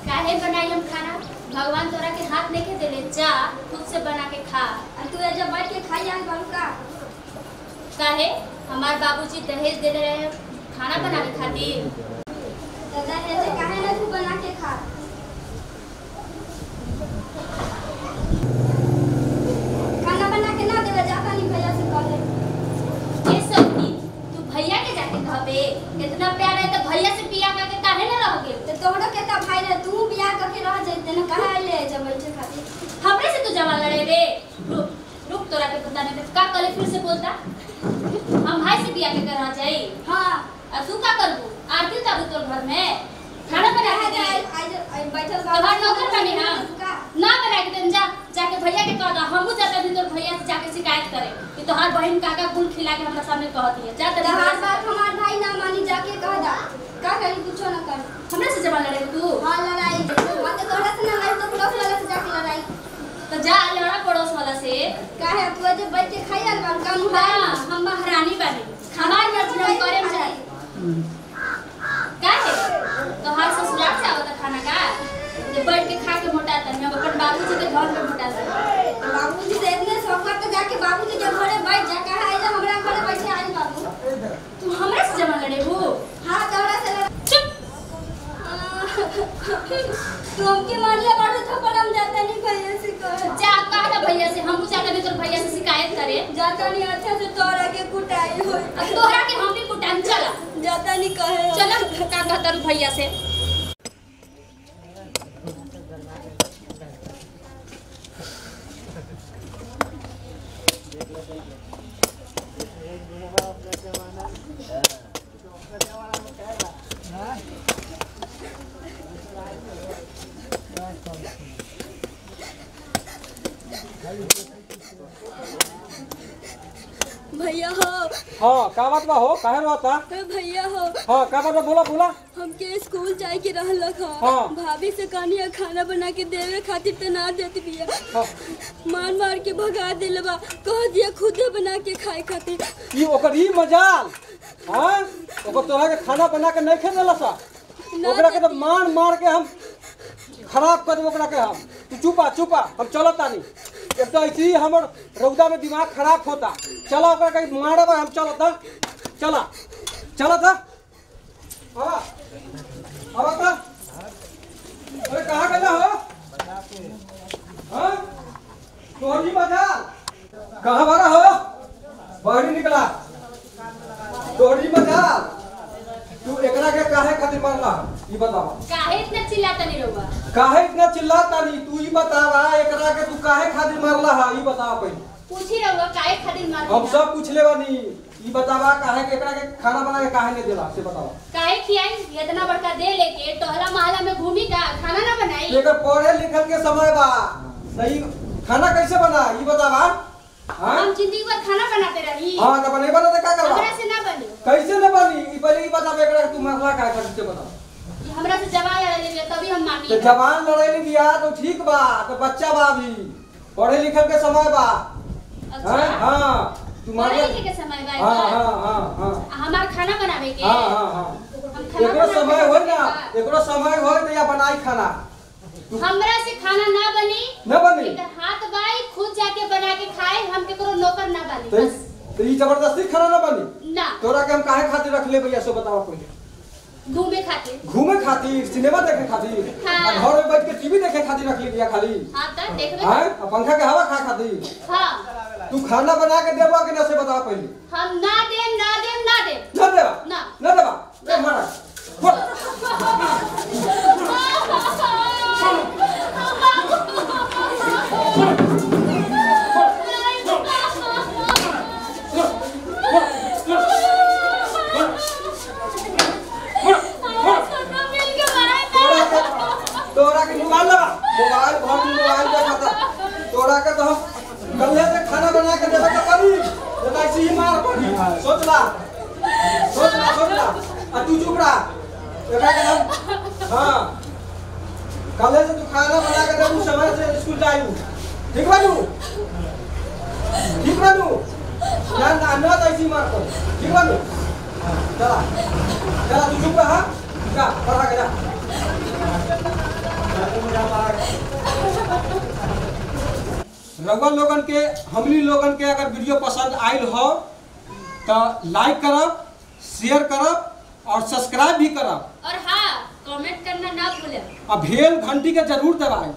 काहे बनाई हम खाना? भगवान तोरा के हाथ नहीं देले, जा खुद से बना के खा। तू जब बैठ के खाई आल बाबू का काहे? हमार बाबूजी दहेज दे रहे खाना बनाने खातिर। दादा ऐसे काहे ना तू बना के खा। खाना बना के ना देवे, जाता नहीं भैया से कहे। ये सब की तू भैया के जाके कहबे? इतना प्यार है तो भैया से बियाह करके काहे ना रहोगे? तो तोहरो के ता भाई रे, तू बियाह करके रह जइते ना, काहे आइले जब बैठे खातिर? हमरे से तू जवान लड़े रे। रुक रुक, तोरा के पता नहीं का कले फिर से बोलता। हम भाई से बियाह के करा जाई। हां, अब तू का करबू? आरती ताबू तोर घर में खाना बना के दे। आई बैठल तोहर नौकर बनी हम ना बना के दे। जा जाके भैया के कह दा, हमहू जाता दिन तोर भैया से जाके शिकायत करे कि तोहर बहन काका गुल खिला के हमरा सामने कहती है। जा तेरा हर बात हमार भाई ना मानी, जाके कह दा। का करी कुछो ना कर। हमरे से जवान लड़े तू? हां लड़ाई मत तोहरा से ना लड़ाई, तो पड़ोस वाला से जाके लड़ाई। तो जा लड़ा पड़ोस वाला से। काहे तू जब बैठ के खाई आल बाल काम हां, हम महारानी बानी, हमार मर्जी हम करे चाहे। काहे? तोहार ससुराल से आवता खाना का जे बैठ के खा के मोटा त हम अपन बाबूजी के घर में मोटा त। बाबूजी से इतने शौकत तो जाके बाबूजी के घरे बैठ जा। कहा आई जा हमरा घरे बैठे आई बाबू। तू हमरे से जवान लड़े हो? हां तोहरा से चुप। तू हमके मारले बाड़ू तो पर हम जाता नहीं भैया से कह। जा कह दा भैया से, हमहू जाता भी तोर भैया से शिकायत करे। जाता नहीं अच्छा से तोहरा के कुटाई होई। अब तोहरा के हम भी कुटाम। चला जाता नहीं कहे। चला का कहता भैया से। भैया हो। हाँ का बात बा हो? काहे रोता? भैया हो। हाँ का बात बा? बोला बोला। हमके स्कूल जाए के रहलक ह। हाँ। भाभी से कहनी खाना बना के देवे खातिर तो ना देती बिया। हाँ। मार मार के भगा देले बा, कह दिया खुदे बना के खाए खातिर। ई ओकर ई मजाल। हां ओकर तोरा के खाना बना के नहीं खेला सा। ओकरा के तो मार मार के हम खराब कर देब ओकरा के हम। तू चुपा चुपा, हम चलत तानी। एक तो ऐसी हमर रौदा में दिमाग खराब होता। चला ओकरा के मारब हम। चलत चला चलत। हां आवत। अरे कहां गया हो? हां तोहरी मजाल कहां भरा हो? बाहर निकला। तोहरी मजाल तू एकरा के काहे खातिर मारला ई बतावा। काहे इतना चिल्लाता नहीं रहुआ? काहे इतना चिल्लाता नहीं तू ई बतावा। एकरा के तू काहे खातिर मारला है ई बतावा पहले। पूछी रहुआ काहे खातिर मारला? हम सब पूछ लेवा नहीं। ई बतावा काहे के एकरा के खाना बना के काहे नहीं देला से बतावा। काहे खियाई? इतना बड़का दे लेके टोहला मोहल्ला में घूमी का खाना ना बनाई? एकर पढ़े लिखल के समय बा, सही खाना कैसे बना ई बतावा। हां हम जिंदगी भर खाना बनाते रही। हां ना बने बना तो का करबा? हमरा से ना बनी। कैसे न बनी ई पहले ई बतावा। एकरा के तू मारला काहे खातिर से बतावा। हमरा से जवान लड़े ले तभी हम मानी। तो जवान लड़ाई बिया तो ठीक बा, तो बच्चा बा अभी, पढ़े लिखल के समय बा। अच्छा हां तू पढ़े लिखे के समय बा। हां हां हां हां हमार खाना बनावे के। हां हां हां हम खाना एकरो समय होय ना, एकरो समय होय तो या बनाई खाना। हमरा से खाना ना बनी। न बनी इधर हाथ बाई खुद जाके बना के खाए, हम केकरो नौकर ना बनी। तो ई जबरदस्ती खाना न बनी ना। तोरा के हम काहे खातिर रख ले भैया सो बतावा पहले। घूमे खातिर। घूमे खातिर, सिनेमा देखे खातिर, हाँ। और घर में बैठ के टीवी देखे खातिर रख ले भैया खाली। हां त देखबे। हां पंखा के हवा खा खातिर। हां तू खाना बना के देबा कि ना से बतावा पहले। हम ना देम ना देम ना देम। न देबा ना न देबा ए मारा तोरा के मोबाइल लगा। मोबाइल घर में मोबाइल देखा था तोरा के। तो हम गल्ले से खाना बना के देबे के पड़ी, तो ऐसे ही मार पड़ी। सोचला सोचला सोचला आ तू चुप रहा। एकरा के हम हां गल्ले से तू खाना बना के देबू, समय से स्कूल जाइबू। ठीक बा तू? ठीक बा नु? हाँ, चला चला तू चुप रहा, जा पढ़ा के जा। रउआ लोगन के हमनी लोगन के अगर वीडियो पसंद आयल हो तो लाइक करब, शेयर करब और सब्सक्राइब भी करब और हाँ कमेंट करना ना भूलें। और बेल घंटी के जरूर दबाएं।